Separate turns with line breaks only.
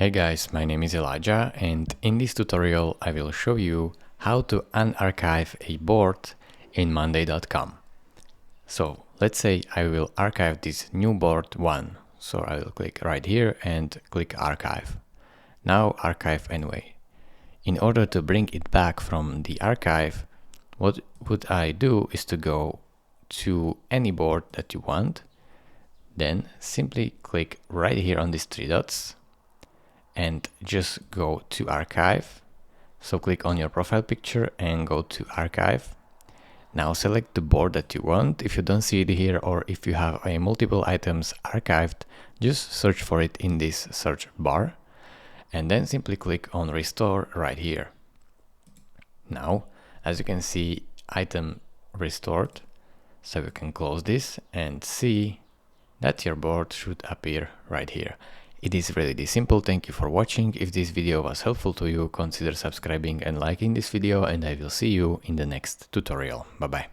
Hey guys, my name is Elijah, and in this tutorial I will show you how to unarchive a board in Monday.com. So let's say I will archive this new board 1. So I will click right here and click archive. Now archive anyway. In order to bring it back from the archive, what would I do is to go to any board that you want, then simply click right here on these 3 dots and just go to archive. So click on your profile picture and go to archive. Now select the board that you want. If you don't see it here, or if you have multiple items archived, just search for it in this search bar and then simply click on restore right here. Now, as you can see, item restored. So you can close this and see that your board should appear right here. It is really this simple. Thank you for watching. If this video was helpful to you, consider subscribing and liking this video, and I will see you in the next tutorial. Bye bye.